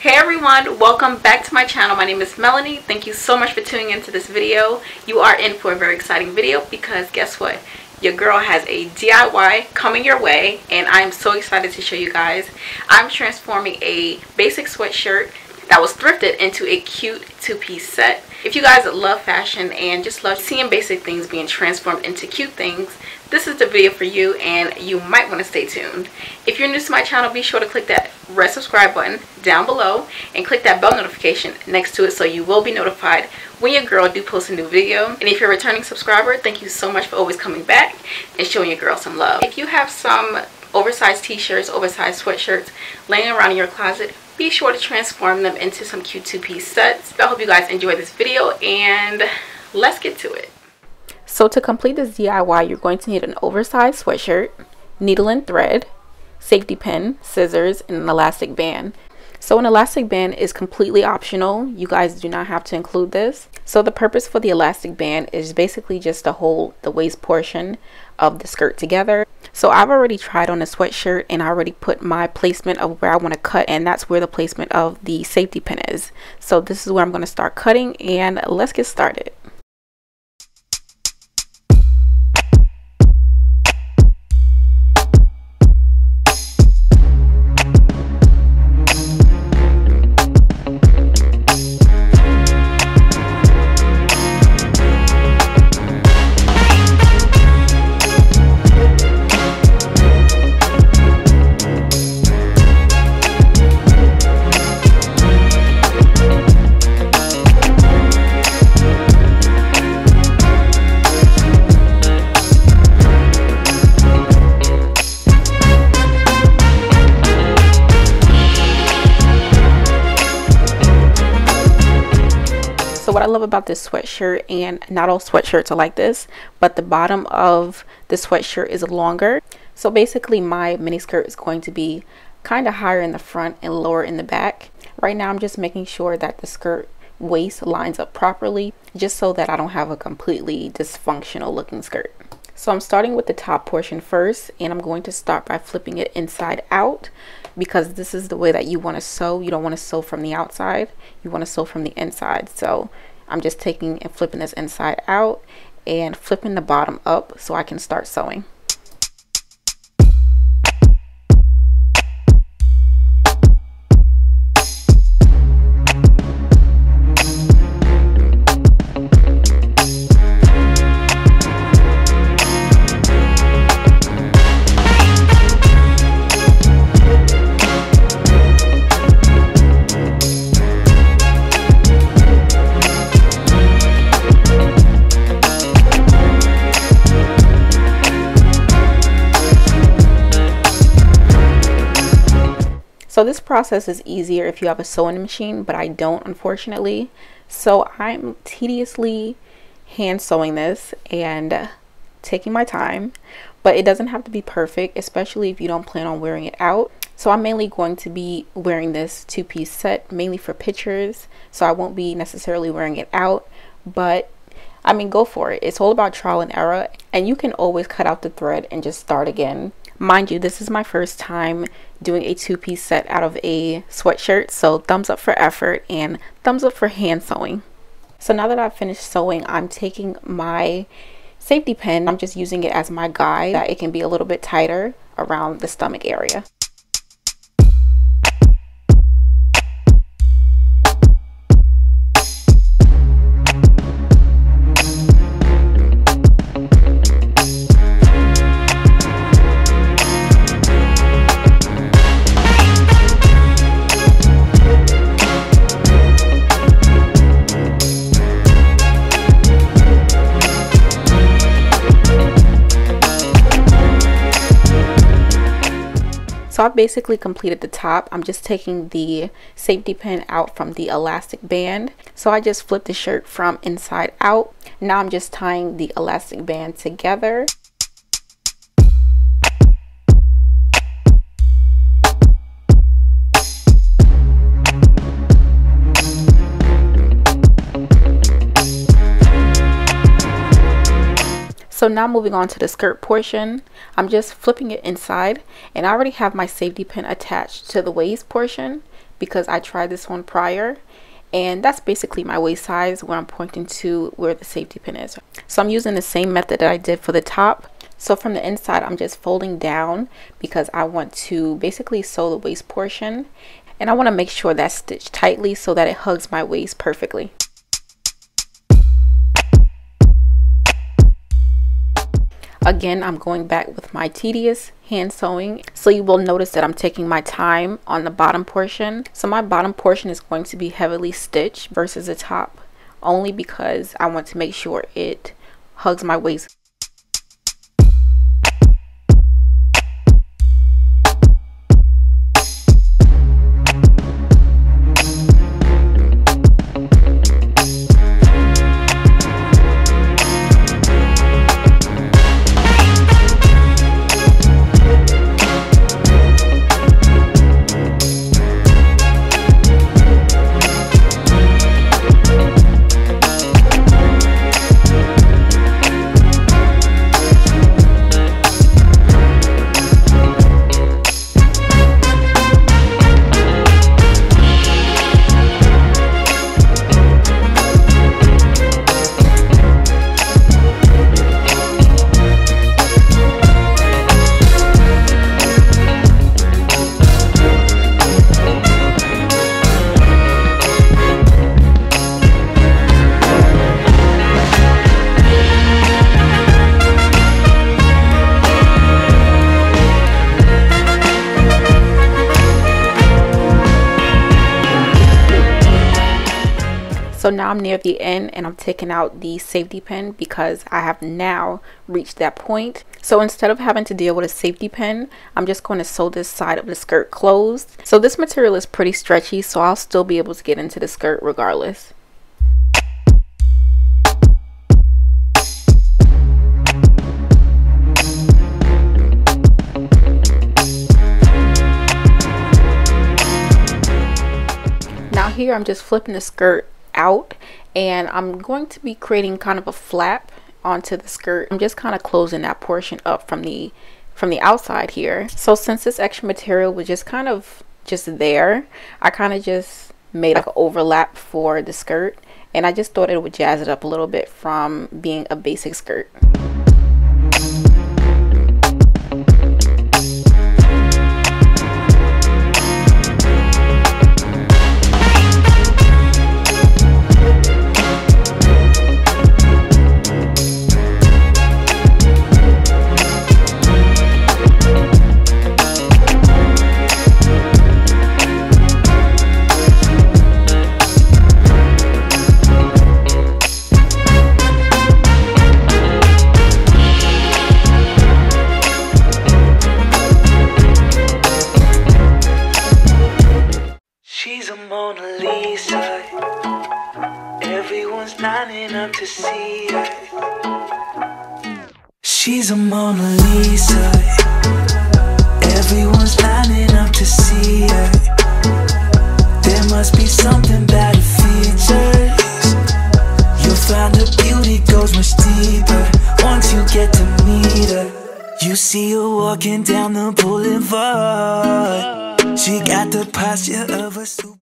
Hey everyone, welcome back to my channel. My name is Melanie. Thank you so much for tuning into this video. You are in for a very exciting video because guess what? Your girl has a DIY coming your way and I'm so excited to show you guys. I'm transforming a basic sweatshirt that was thrifted into a cute two-piece set. If you guys love fashion and just love seeing basic things being transformed into cute things, this is the video for you and you might want to stay tuned. If you're new to my channel, be sure to click that red subscribe button down below and click that bell notification next to it so you will be notified when your girl do post a new video. And if you're a returning subscriber, thank you so much for always coming back and showing your girl some love. If you have some oversized t-shirts, oversized sweatshirts laying around in your closet, be sure to transform them into some cute two-piece sets. I hope you guys enjoy this video and let's get to it. So to complete this DIY, you're going to need an oversized sweatshirt, needle and thread, safety pin, scissors, and an elastic band. So an elastic band is completely optional. You guys do not have to include this. So the purpose for the elastic band is basically just to hold the waist portion of the skirt together. So I've already tried on a sweatshirt and I already put my placement of where I want to cut, and that's where the placement of the safety pin is. So this is where I'm going to start cutting, and let's get started. So what I love about this sweatshirt, and not all sweatshirts are like this, but the bottom of the sweatshirt is longer. So basically my mini skirt is going to be kind of higher in the front and lower in the back. Right now I'm just making sure that the skirt waist lines up properly, just so that I don't have a completely dysfunctional looking skirt. So I'm starting with the top portion first, and I'm going to start by flipping it inside out, because this is the way that you want to sew. You don't want to sew from the outside, you want to sew from the inside. So I'm just taking and flipping this inside out and flipping the bottom up so I can start sewing. So this process is easier if you have a sewing machine, but I don't, unfortunately. So I'm tediously hand sewing this and taking my time, but it doesn't have to be perfect, especially if you don't plan on wearing it out. So I'm mainly going to be wearing this two-piece set mainly for pictures, so I won't be necessarily wearing it out, but I mean, go for it. It's all about trial and error, and you can always cut out the thread and just start again. Mind you, this is my first time doing a two-piece set out of a sweatshirt, so thumbs up for effort and thumbs up for hand sewing. So now that I've finished sewing, I'm taking my safety pin. I'm just using it as my guide, that it can be a little bit tighter around the stomach area. So I've basically completed the top. I'm just taking the safety pin out from the elastic band. So I just flipped the shirt from inside out. Now I'm just tying the elastic band together. So now moving on to the skirt portion, I'm just flipping it inside, and I already have my safety pin attached to the waist portion because I tried this one prior, and that's basically my waist size where I'm pointing to where the safety pin is. So I'm using the same method that I did for the top. So from the inside, I'm just folding down because I want to basically sew the waist portion, and I want to make sure that's stitched tightly so that it hugs my waist perfectly. Again, I'm going back with my tedious hand sewing, so you will notice that I'm taking my time on the bottom portion. So my bottom portion is going to be heavily stitched versus the top, only because I want to make sure it hugs my waist. So now I'm near the end and I'm taking out the safety pin because I have now reached that point. So instead of having to deal with a safety pin, I'm just going to sew this side of the skirt closed. So this material is pretty stretchy, so I'll still be able to get into the skirt regardless. Now here I'm just flipping the skirt out, and I'm going to be creating kind of a flap onto the skirt. I'm just kind of closing that portion up from the outside here. So since this extra material was just kind of just there, I kind of just made like an overlap for the skirt, and I just thought it would jazz it up a little bit from being a basic skirt. She's a Mona Lisa. Everyone's lining up to see her. She's a Mona Lisa. Everyone's lining up to see her. There must be something about her features. You'll find her beauty goes much deeper once you get to meet her. You see her walking down the boulevard. She got the posture of a super